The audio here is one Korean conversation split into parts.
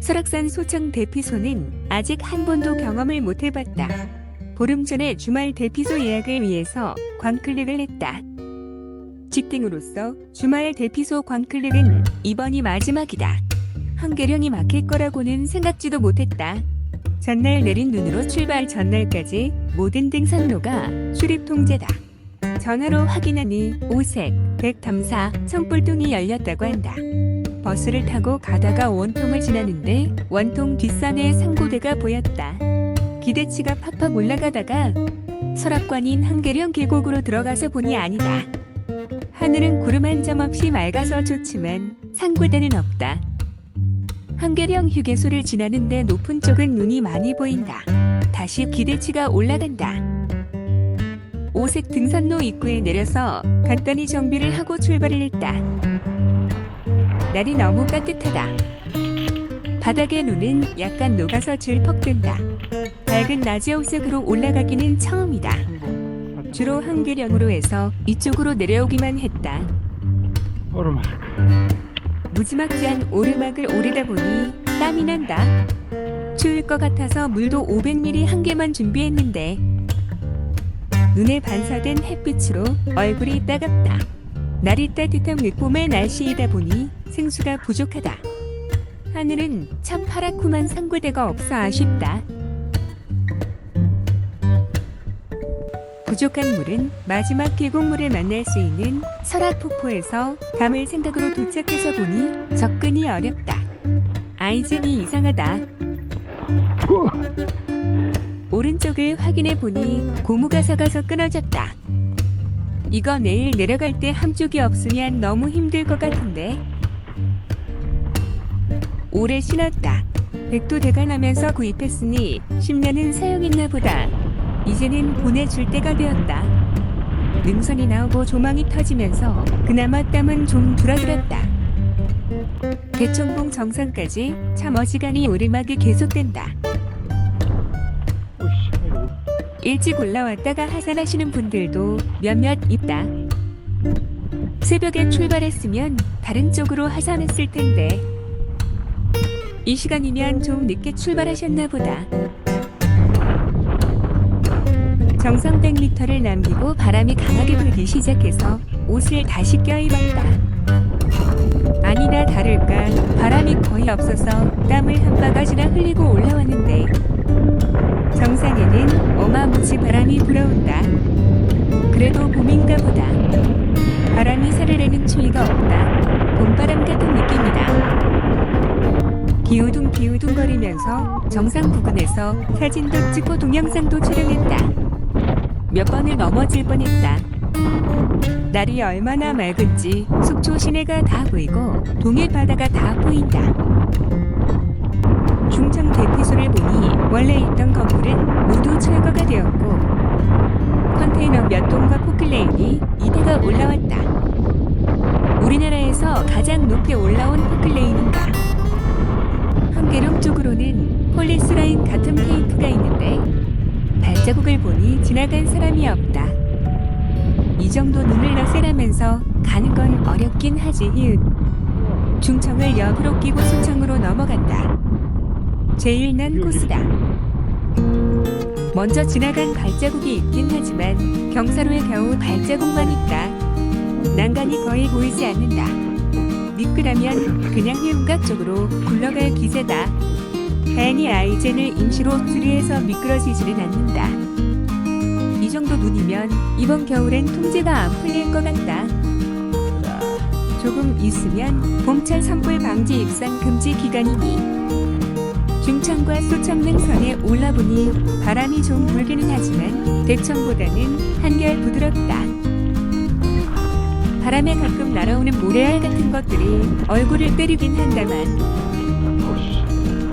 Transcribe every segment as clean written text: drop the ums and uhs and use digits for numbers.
설악산 소청 대피소는 아직 한 번도 경험을 못 해봤다. 보름 전에 주말 대피소 예약을 위해서 광클릭을 했다. 직딩으로서 주말 대피소 광클릭은 이번이 마지막이다. 한계령이 막힐 거라고는 생각지도 못했다. 전날 내린 눈으로 출발 전날까지 모든 등산로가 출입 통제다. 전화로 확인하니 오색, 백탐사, 청불동이 열렸다고 한다. 버스를 타고 가다가 원통을 지나는데 원통 뒷산에 상고대가 보였다. 기대치가 팍팍 올라가다가 설악관인 한계령 계곡으로 들어가서 보니 아니다. 하늘은 구름 한 점 없이 맑아서 좋지만 상고대는 없다. 한계령 휴게소를 지나는데 높은 쪽은 눈이 많이 보인다. 다시 기대치가 올라간다. 오색 등산로 입구에 내려서 간단히 정비를 하고 출발을 했다. 날이 너무 따뜻하다. 바닥의 눈은 약간 녹아서 질퍽된다. 밝은 낮의 오색으로 올라가기는 처음이다. 주로 한계령으로 해서 이쪽으로 내려오기만 했다. 오르막. 무지막지한 오르막을 오르다 보니 땀이 난다. 추울 것 같아서 물도 500ml 한 개만 준비했는데 눈에 반사된 햇빛으로 얼굴이 따갑다. 날이 따뜻한 늦봄의 날씨이다 보니 생수가 부족하다. 하늘은 참 파랗구만 상고대가 없어 아쉽다. 부족한 물은 마지막 계곡물을 만날 수 있는 설악폭포에서 담을 생각으로 도착해서 보니 접근이 어렵다. 아이젠이 이상하다. 오른쪽을 확인해 보니 고무가 삭아서 끊어졌다. 이거 내일 내려갈 때 함쪽이 없으면 너무 힘들 것 같은데. 오래 신었다. 100도 대관하면서 구입했으니 10년은 사용했나 보다. 이제는 보내줄 때가 되었다. 능선이 나오고 조망이 터지면서 그나마 땀은 좀 줄어들었다. 대청봉 정상까지 참 어지간히 오르막이 계속된다. 일찍 올라왔다가 하산하시는 분들도 몇몇 있다. 새벽에 출발했으면 다른 쪽으로 하산했을 텐데 이 시간이면 좀 늦게 출발하셨나 보다. 정상 100m를 남기고 바람이 강하게 불기 시작해서 옷을 다시 껴입었다. 아니나 다를까 바람이 거의 없어서 땀을 한 바가지나 흘리고 올라왔는데 정상에는 어마무지 바람이 불어온다. 그래도 봄인가 보다. 바람이 살을 내는 추위가 없다. 봄바람 같은 느낌이다. 기우둥기우둥거리면서 정상 부근에서 사진도 찍고 동영상도 촬영했다. 몇 번을 넘어질 뻔했다. 날이 얼마나 맑은지 속초 시내가 다 보이고 동해 바다가 다 보인다. 중청 대피소를 보니 원래 있던 건물은 모두 철거가 되었고 컨테이너 몇 동과 포클레인이 이대가 올라왔다. 우리나라에서 가장 높게 올라온 포클레인인가. 한계령 쪽으로는 폴리스라인 같은 테이프가 있는데 발자국을 보니 지나간 사람이 없다. 이 정도 눈을 너세라면서 가는 건 어렵긴 하지. 중청을 옆으로 끼고 소청으로 넘어간다. 제일 난 코스다. 먼저 지나간 발자국이 있긴 하지만 경사로에 겨우 발자국만 있다. 난간이 거의 보이지 않는다. 미끄라면 그냥 해운각 쪽으로 굴러갈 기세다. 다행히 아이젠을 임시로 수리해서 미끄러지지는 않는다. 이 정도 눈이면 이번 겨울엔 통제가 안 풀릴 것 같다. 조금 있으면 봄철 산불 방지 입산 금지 기간이니 중청과 소청 능선에 올라보니 바람이 좀 불기는 하지만 대청보다는 한결 부드럽다. 바람에 가끔 날아오는 모래알 같은 것들이 얼굴을 때리긴 한다만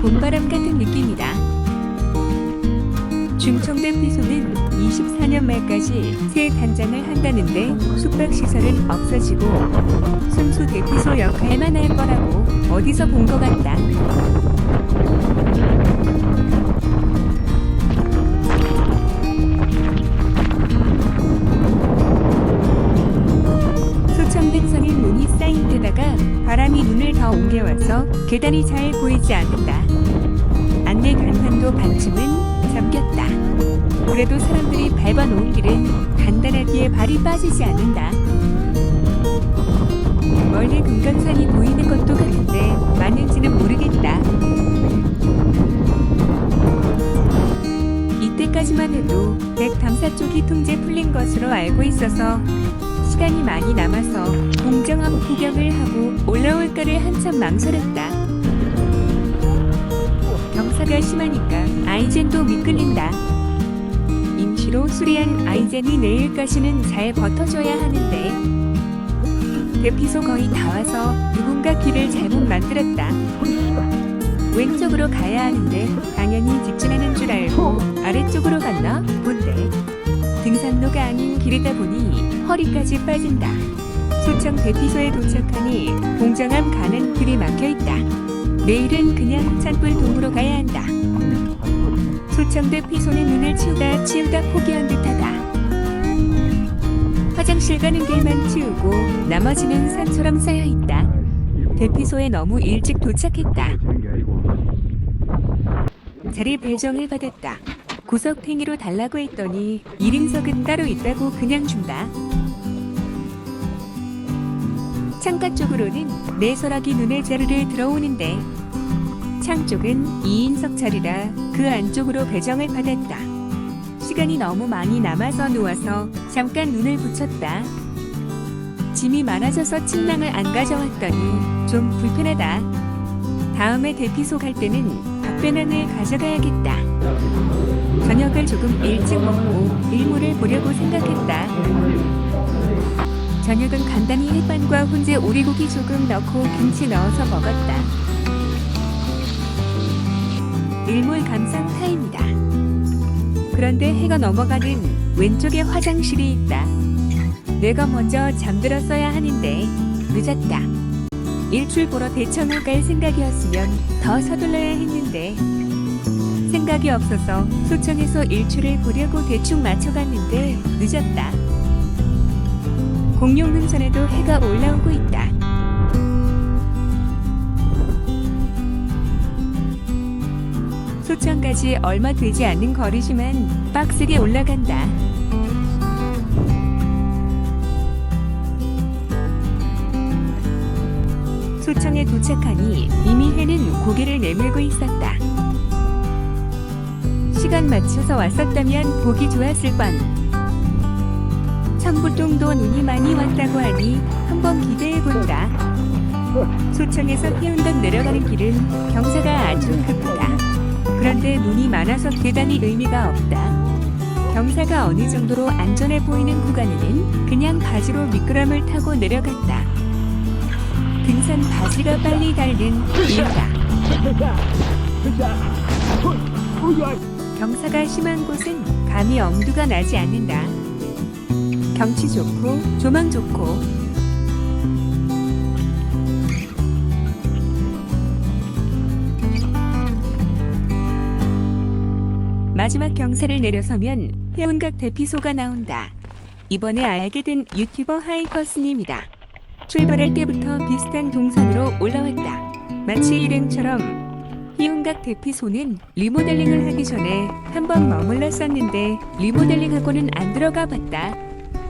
봄바람 같은 느낌이다. 중청 대피소는 24년 말까지 새 단장을 한다는데 숙박시설은 없어지고 순수 대피소 역할만 할 거라고 어디서 본 것 같다. 소청 백선인 눈이 쌓인 데다 걷다가 바람이 눈을 더 옮겨와서 계단이 잘 보이지 않는다. 안내 간판도 반쯤은 잠겼다. 그래도 사람들이 밟아놓은 길은 단단하기에 발이 빠지지 않는다. 멀리 금강산이 보이는 것도 같은데 맞는지는 모르겠다. 이때까지만 해도 백담사 쪽이 통제 풀린 것으로 알고 있어서 시간이 많이 남아서 공정함 구경을 하고 올라올까를 한참 망설였다. 경사가 심하니까 아이젠도 미끌린다. 임시로 수리한 아이젠이 내일까지는 잘 버텨줘야 하는데 대피소 거의 다 와서 누군가 길을 잘못 만들었다. 왼쪽으로 가야 하는데 당연히 직진하는 줄 알고 아래쪽으로 갔나 본데 등산로가 아닌 길이다 보니 허리까지 빠진다. 소청 대피소에 도착하니 공정함 가는 길이 막혀있다. 내일은 그냥 산불동으로 가야 한다. 소청 대피소는 눈을 치우다 포기한 듯하다. 화장실 가는 길만 치우고 나머지는 산처럼 쌓여있다. 대피소에 너무 일찍 도착했다. 자리 배정을 받았다. 구석탱이로 달라고 했더니 1인석은 따로 있다고 그냥 준다. 창가 쪽으로는 내 서랍이 눈에 자르르 들어오는데 창 쪽은 2인석 자리라 그 안쪽으로 배정을 받았다. 시간이 너무 많이 남아서 누워서 잠깐 눈을 붙였다. 짐이 많아져서 침낭을 안 가져왔더니 좀 불편하다. 다음에 대피소 갈 때는 밥배낭을 가져가야겠다. 저녁을 조금 일찍 먹고 일몰을 보려고 생각했다. 저녁은 간단히 햇반과 훈제 오리고기 조금 넣고 김치 넣어서 먹었다. 일몰 감상 타임이다. 그런데 해가 넘어가는 왼쪽에 화장실이 있다. 내가 먼저 잠들었어야 하는데 늦었다. 일출 보러 대청을 갈 생각이었으면 더 서둘러야 했는데 생각이 없어서 소청에서 일출을 보려고 대충 맞춰갔는데 늦었다. 공룡능선에도 해가 올라오고 있다. 소청까지 얼마 되지 않는 거리지만 빡세게 올라간다. 소청에 도착하니 이미 해는 고개를 내밀고 있었다. 시간 맞춰서 왔었다면 보기 좋았을 뻔. 청불동도 눈이 많이 왔다고 하니 한번 기대해본다. 소청에서 해운덕 내려가는 길은 경사가 아주 급하다. 그런데 눈이 많아서 계단이 의미가 없다. 경사가 어느 정도로 안전해 보이는 구간에는 그냥 바지로 미끄럼을 타고 내려갔다. 등산 바지가 빨리 닳는 이유다. 경사가 심한 곳은 감히 엄두가 나지 않는다. 경치 좋고 조망 좋고 마지막 경사를 내려서면 해운각 대피소가 나온다. 이번에 알게 된 유튜버 하이커스님이다. 출발할 때부터 비슷한 동선으로 올라왔다. 마치 일행처럼 해운각 대피소는 리모델링을 하기 전에 한번 머물렀었는데 리모델링하고는 안 들어가 봤다.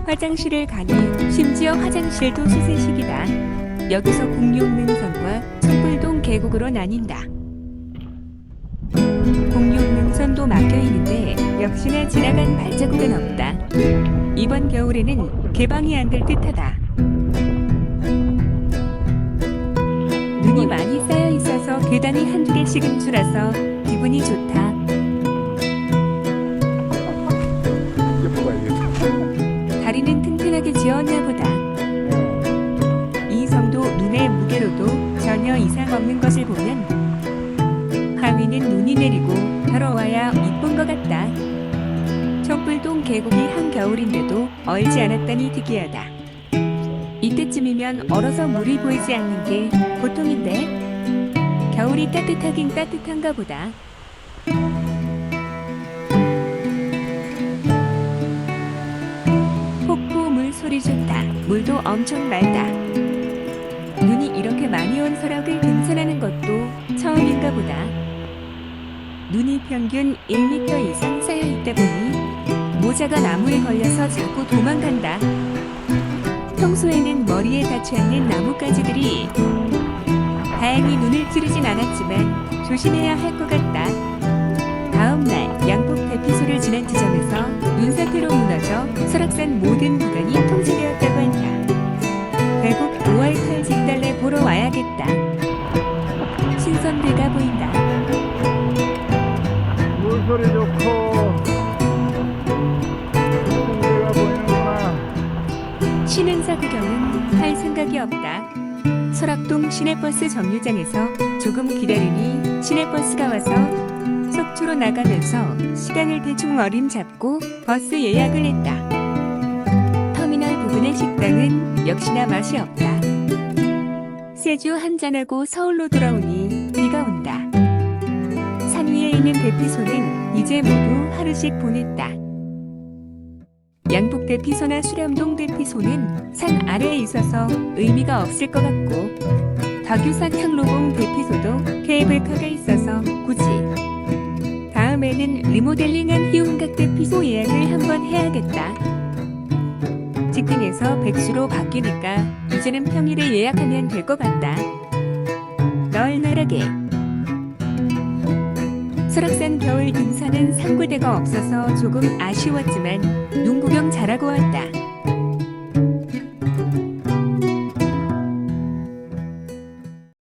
화장실을 가니 심지어 화장실도 수세식이다. 여기서 공룡능선과 청불동 계곡으로 나뉜다. 공룡능선도 막혀있는데 역시나 지나간 발자국은 없다. 이번 겨울에는 개방이 안 될 듯하다. 눈이 많이 쌓여 있어서 계단이 한두 개씩은 줄어서 기분이 좋다. 다리는 튼튼하게 지었나 보다. 이 정도 눈의 무게로도 전혀 이상 없는 것을 보면 하위는 눈이 내리고 더러워야 이쁜 것 같다. 청불동 계곡이 한겨울인데도 얼지 않았다니 특이하다. 이때쯤이면 얼어서 물이 보이지 않는 게 보통인데 겨울이 따뜻하긴 따뜻한가 보다. 폭포 물 소리 좋다. 물도 엄청 맑다. 눈이 이렇게 많이 온 설악을 등산하는 것도 처음인가 보다. 눈이 평균 1m 이상 쌓여 있다 보니 모자가 나무에 걸려서 자꾸 도망간다. 평소에는 머리에 닿지 않는 나뭇가지들이 다행히 눈을 찌르진 않았지만 조심해야 할 것 같다. 다음 날 양복 대피소를 지난 지점에서 눈사태로 무너져 설악산 모든 구간이 통제되었다고 한다. 결국 5월 탈직달래 보러 와야겠다. 신선대가 보인다. 물소리 좋고 신선대가 보이는구나. 신흥사 구경은 할 생각이 없다. 설악동 시내버스 정류장에서 조금 기다리니 시내버스가 와서 속초로 나가면서 시간을 대충 어림잡고 버스 예약을 했다. 터미널 부근의 식당은 역시나 맛이 없다. 세주 한잔하고 서울로 돌아오니 비가 온다. 산 위에 있는 대피소는 이제 모두 하루씩 보냈다. 양복 대피소나 수렴동 대피소는 산 아래에 있어서 의미가 없을 것 같고, 덕유산 향로봉 대피소도 케이블카가 있어서 굳이. 다음에는 리모델링한 희운각 대피소 예약을 한번 해야겠다. 직등에서 백수로 바뀌니까 이제는 평일에 예약하면 될 것 같다. 널널하게. 설악산 겨울 등산은 상고대가 없어서 조금 아쉬웠지만 눈 구경 잘하고 왔다.